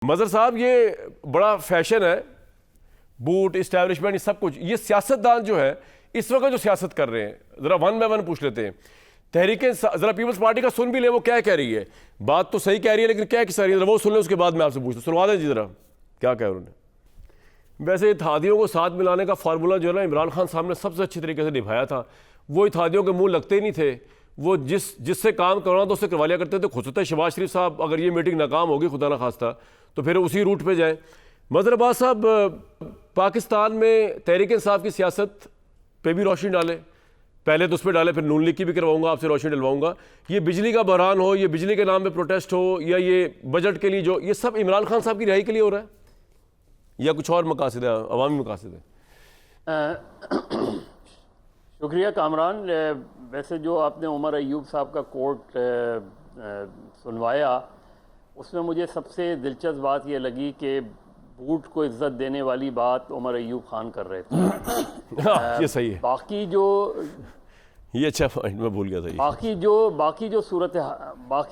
मज़हर साहब, ये बड़ा फैशन है, बूट इस्टेब्लिशमेंट, ये सब कुछ, ये सियासतदान जो है इस वक्त जो सियासत कर रहे हैं, ज़रा वन बाय वन पूछ लेते हैं। तहरीकें ज़रा पीपल्स पार्टी का सुन भी ले, वो क्या कह रही है। बात तो सही कह रही है, लेकिन क्या कह रही है वो सुन ले, उसके बाद मैं आपसे पूछता, सुनवा दें जी ज़रा क्या कह उन्होंने। वैसे इत्तेहादियों को साथ मिलाने का फार्मूला जो है ना, इमरान खान साहब ने सबसे अच्छी तरीके से निभाया था। वो इत्तेहादियों के मुंह लगते ही नहीं थे, वो जिससे काम करवाना तो उससे करवा लिया करते थे। खुद होता है शहबाज शरीफ साहब, अगर ये मीटिंग नाकाम होगी खुदा ना खास्ता, तो फिर उसी रूट पे जाएं। मज़हर अब्बास साहब, पाकिस्तान में तहरीक इंसाफ की सियासत पे भी रोशनी डालें, पहले तो उस पर डालें, फिर नून लीग की भी करवाऊंगा, आपसे रोशनी डलवाऊंगा। ये बिजली का बहरान हो, ये बिजली के नाम पे प्रोटेस्ट हो, या ये बजट के लिए जो, ये सब इमरान खान साहब की रिहाई के लिए हो रहा है या कुछ और मकासद है, अवामी मकासद है? शुक्रिया कामरान। वैसे जो आपने उमर अयूब साहब का कोट सुनवाया, उसमें मुझे सबसे दिलचस्प बात यह लगी कि बूट को इज्जत देने वाली बात उमर अयूब खान कर रहे थे। ये सही है। बाकी जो ये अच्छा पॉइंट मैं भूल गया था। बाकी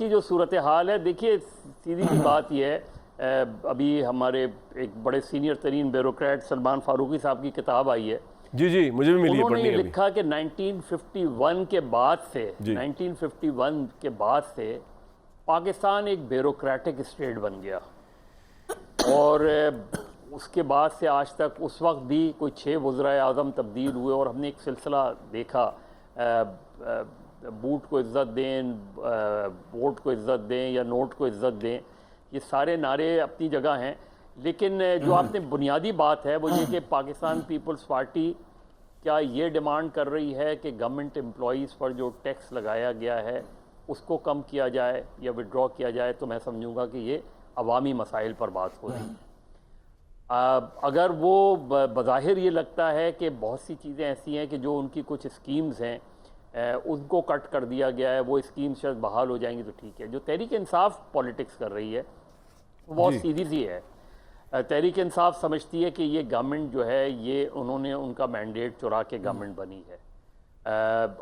जो सूरत हाल है, देखिए सीधी सी बात यह है, अभी हमारे एक बड़े सीनियर तरीन ब्यूरोक्रेट सलमान फारूकी साहब की किताब आई है। जी जी, मुझे भी मिली है, उन्होंने लिखा कि 1951 के बाद से पाकिस्तान एक ब्यूरोक्रेटिक स्टेट बन गया, और उसके बाद से आज तक उस वक्त भी कोई 6 वज़राए आज़म तब्दील हुए, और हमने एक सिलसिला देखा, बूट को इज़्ज़त दें, वोट को इज़्ज़त दें या नोट को इज़्ज़त दें, ये सारे नारे अपनी जगह हैं। लेकिन जो आपने बुनियादी बात है वो ये कि पाकिस्तान पीपल्स पार्टी क्या ये डिमांड कर रही है कि गवर्नमेंट एम्प्लॉइज़ पर जो टैक्स लगाया गया है उसको कम किया जाए या विड्रॉ किया जाए, तो मैं समझूंगा कि ये अवामी मसाइल पर बात हो रही है। अगर वो बज़ाहिर ये लगता है कि बहुत सी चीज़ें ऐसी हैं कि जो उनकी कुछ स्कीम्स हैं उनको कट कर दिया गया है, वो स्कीम्स शायद बहाल हो जाएंगी, तो ठीक है। जो तहरीक इंसाफ पॉलिटिक्स कर रही है वो बहुत सीधी सी है। तहरीक इंसाफ समझती है कि ये गवर्नमेंट जो है, ये उन्होंने उनका मैंडेट चुरा के गवर्नमेंट बनी है।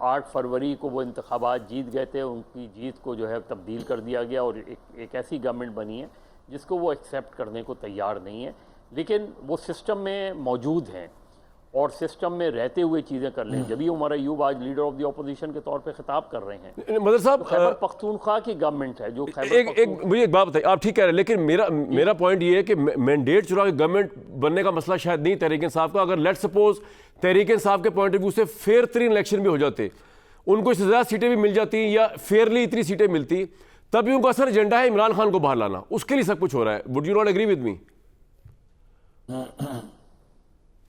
8 फरवरी को वो इंतखाबात जीत गए थे, उनकी जीत को जो है तब्दील कर दिया गया, और एक ऐसी गवर्नमेंट बनी है जिसको वो एक्सेप्ट करने को तैयार नहीं है। लेकिन वो सिस्टम में मौजूद हैं और सिस्टम में रहते हुए चीज़ें कर लें। जब भी उमर अयूब आज लीडर ऑफ द ऑपोजिशन के तौर पे खिताब कर रहे हैं। मज़हर साहब, खैबर पख्तूनख्वा की गवर्नमेंट है जो मुझे एक बात बताइए, आप ठीक कह रहे हैं, लेकिन मेरा पॉइंट ये है कि मैंडेट चुरा के गवर्नमेंट बनने का मसला शायद नहीं तहरीक इंसाफ का। अगर लेट सपोज तहरीक इंसाफ के पॉइंट ऑफ व्यू से फेयर तरीन इलेक्शन भी हो जाते, उनको इससे ज़्यादा सीटें भी मिल जाती या फेयरली इतनी सीटें मिलती, तब भी उनका असर एजेंडा है इमरान खान को बाहर लाना, उसके लिए सब कुछ हो रहा है। Would you not agree with me?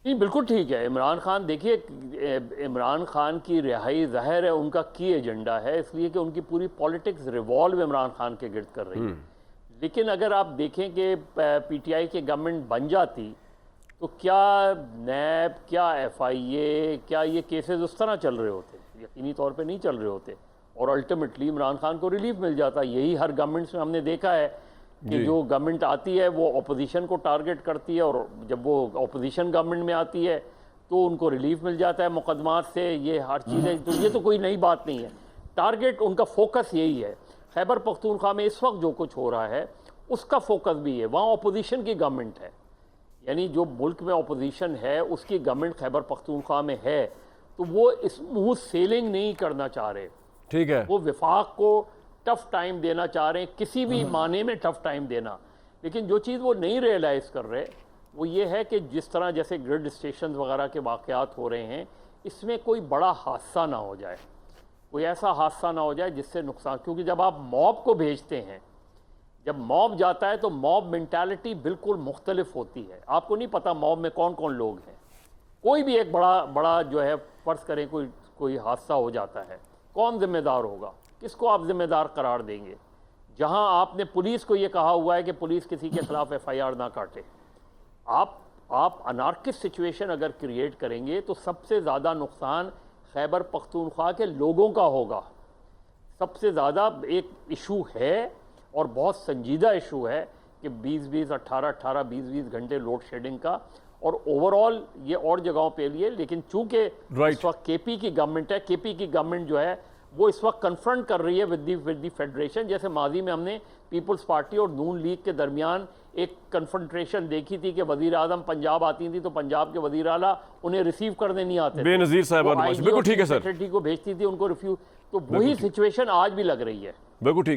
नहीं, बिल्कुल ठीक है। इमरान खान, देखिए इमरान खान की रिहाई ज़ाहिर है उनका की एजेंडा है, इसलिए कि उनकी पूरी पॉलिटिक्स रिवॉल्व इमरान खान के गिर्द कर रही है। लेकिन अगर आप देखें कि पीटीआई की गवर्नमेंट बन जाती तो क्या नैब, क्या एफआईए, क्या ये केसेस उस तरह चल रहे होते? यकीनी तौर पे नहीं चल रहे होते, और अल्टीमेटली इमरान खान को रिलीफ मिल जाता। यही हर गवर्नमेंट्स में हमने देखा है कि जो गवर्नमेंट आती है वो अपोजिशन को टारगेट करती है, और जब वो अपोजिशन गवर्नमेंट में आती है तो उनको रिलीफ मिल जाता है मुकदमात से। ये हर चीज़ें, तो ये तो कोई नई बात नहीं है। टारगेट, उनका फोकस यही है। खैबर पख्तूनख्वा में इस वक्त जो कुछ हो रहा है उसका फोकस भी है, वहाँ अपोजिशन की गवर्नमेंट है, यानी जो मुल्क में अपोजिशन है उसकी गवर्नमेंट खैबर पख्तूनख्वा में है, तो वो स्मूथ सेलिंग नहीं करना चाह रहे। ठीक है, वो विफाक को टफ टाइम देना चाह रहे हैं, किसी भी माने में टफ टाइम देना। लेकिन जो चीज़ वो नहीं रियलाइज़ कर रहे वो ये है कि जिस तरह जैसे ग्रिड स्टेशन वगैरह के वाक़यात हो रहे हैं, इसमें कोई बड़ा हादसा ना हो जाए, कोई ऐसा हादसा ना हो जाए जिससे नुकसान। क्योंकि जब आप मॉब को भेजते हैं, जब मॉब जाता है तो मॉब मेंटालिटी बिल्कुल मुख्तलिफ होती है। आपको नहीं पता मॉब में कौन कौन लोग हैं। कोई भी एक बड़ा जो है, फ़र्ज़ करें कोई हादसा हो जाता है, कौन जिम्मेदार होगा? किसको आप जिम्मेदार करार देंगे? जहां आपने पुलिस को ये कहा हुआ है कि पुलिस किसी के खिलाफ एफआईआर ना काटे, आप अनार्किस्ट सिचुएशन अगर क्रिएट करेंगे तो सबसे ज़्यादा नुकसान खैबर पख्तूनख्वा के लोगों का होगा। सबसे ज़्यादा एक इशू है और बहुत संजीदा इशू है कि 20-20, 18-18, 20-20 घंटे लोड शेडिंग का, और ओवरऑल ये और जगहों पे लिए। लेकिन चूंकि इस वक्त केपी की गवर्नमेंट है, केपी की गवर्नमेंट जो है वो इस वक्त कन्फ्रंट कर रही है विद द फेडरेशन। जैसे माजी में हमने पीपल्स पार्टी और नून लीग के दरमियान एक कन्फ्रंट्रेशन देखी थी कि वजीर आजम पंजाब आती थी तो पंजाब के वजीर आला उन्हें रिसीव करने नहीं आते थे। बेनज़ीर साहिबान, वो IG बिल्कुल और ठीक है सर, सेक्रेटरी को भेजती थी, उनको रिफ्यूज। तो वही सिचुएशन आज भी लग रही है। बिल्कुल ठीक।